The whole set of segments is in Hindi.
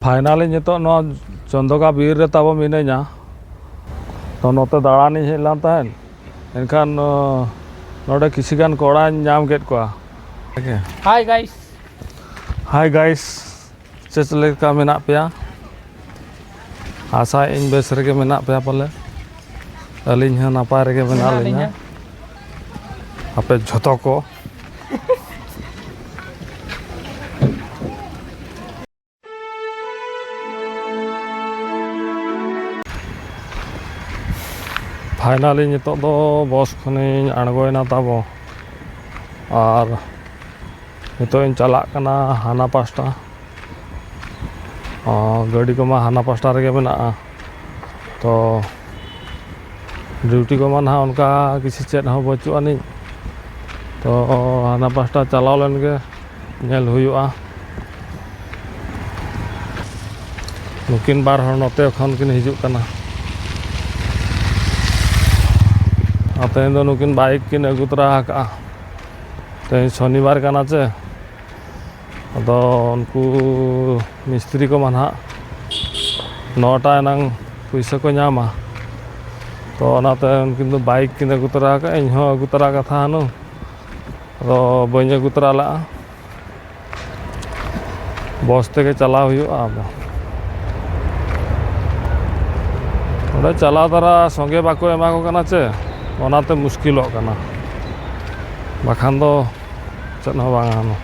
फाइनाली नितो चंदोका बीर रे तब मिना तो नोते दाड़ानी हेज लान तहन एनखान नोडे किसिगान कोड़ा नाम केद कोआ। हाय गाइस चेस लेका मेना पेया आशा इन बेस रेगे मेना पेया पले अलिंग ह नापाय रेगे मेना लिंगा आपे झोतो को फाइनाली नितो दो बस खनि आड़गोयना ताबो और नितो इन चला कना हाना पास्टा गाड़ी को मा हाना पास्टा रेगे मेना तो ड्यूटी को मा ना उनका किसी चेत हो बचु आनी तो हाना पास्टा चलाव लेन गे नेल हुयुआ नुकिन बार हर नोते खन किन हिजुक कना तेन दो नुकिन बाइक किन अगु तरा का तेन शनिवार कना चे अदो उनको मिस्त्री को माना 9टा एनांग पैसा को नामा तो ओनाते उनकिन दो बाइक किन अगु तरा का इन हो अगु तरा का था नु तो बइन अगु तरा ला बस ते के चला हुयुआ ओडे चला तरा संगे बाको एमा को कना चे ओनाते मुश्किलों कना बाखान दो चेत हो बांगा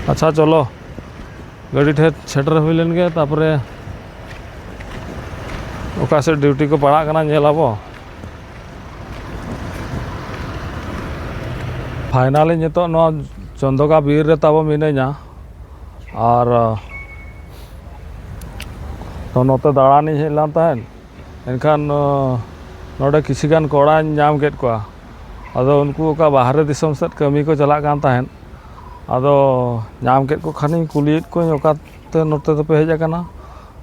अच्छा चलो गाड़ी ठे सेटर हुई लेन गे तापरे ओका से ड्यूटी को पड़ा कना नेलाबो फाइनाली नितो चंदोका बीर रे तब मिना और तो नोते दाड़ानी हेज लान तहन एनखान नोडे किसिगान कोड़ा नाम केद कोआ अदो उनको ओका बाहरे दिसम सेद कमी को चला कान तहन अदो नाम केद को खानी कुलियत को ओकाते नोते तो पे हेज आकना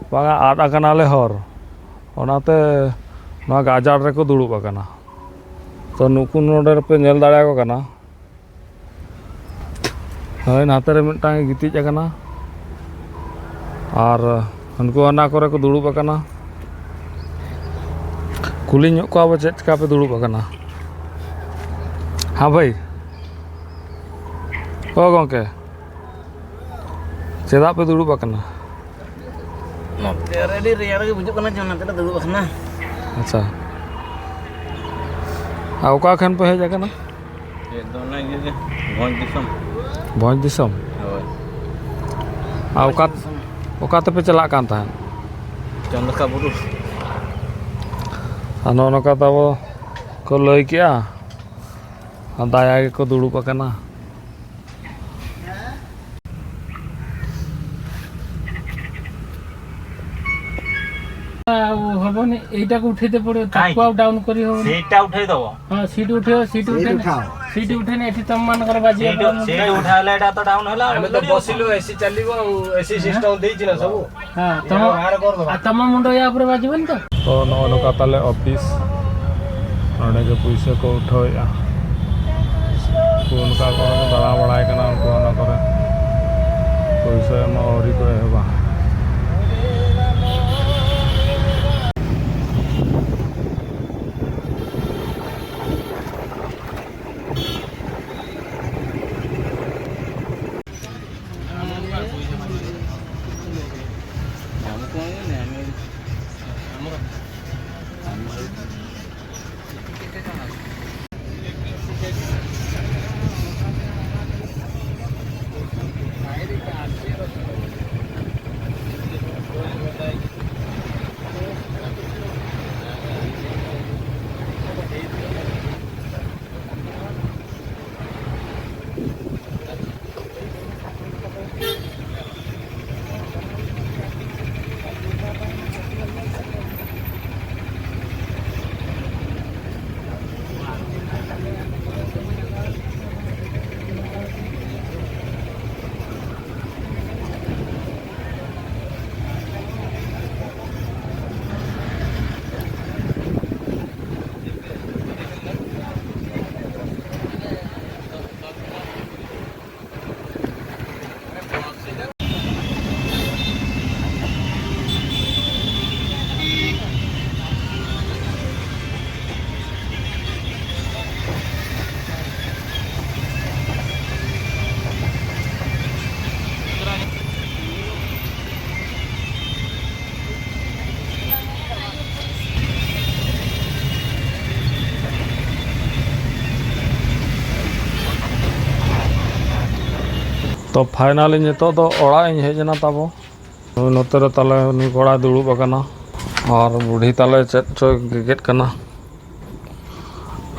बांगा आद आकनाले हर ओनाते नोआ गाजार रे को दुड़ुब आकना तो नुकु नोडे पे नेल दाड़ा को कना हई नाते रे मिटांग गितिज आकना और उनको अना करे को दुड़ुब आकना कुली ᱧᱚᱜ को अब चेक चिका पे दुड़ुब आकना। हाँ भाई ओ गंके चेदा पे दुड़ुब आकना नोते रेडी रेयार के बुझुक कना जनाते दुड़ुब आकना। अच्छा आ ओका खान पे हेज आकना ये दोना ये भोज दिसम भोज दिसम आ ओका पे चला कान तहन चंदका बुरु आनो नका तब को लई किया दाया के को दुड़ुब आकना हबनी एटा को उठेते पड़ो ताको डाउन करी हो सीटा उठाई दबो हां सीट उठे सीट उठे एठी तम मान कर बाजी सीट उठाले एटा तो डाउन होला हम तो बसिलो एसी चलीबो एसी सिस्टम देई छिला सब हां तम बाहर कर दबो तम मुंडो या ऊपर बाजीबन तो नका ताले ऑफिस ओने के पैसा को उठोया उनका को दाड़ा बड़ाय कना उनको ना करे पैसा में औरी को हेबा तो फाइनली नितो तो ओड़ा इन हेजना ताबो नोते रे ताले उनी कोड़ा दुड़ुब अकना और बूढ़ी ताले चेत चो गेट कना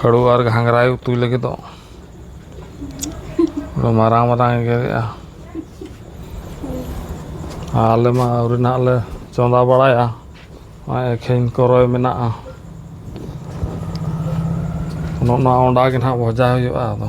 खड़ू और घांगराई उतुई लगे तो मारांग मारांग गेया आले मा अउरी नाले चोंदा बड़ाया एखेन करय मेना नो ना ओंडा के ना भजा हुआ तो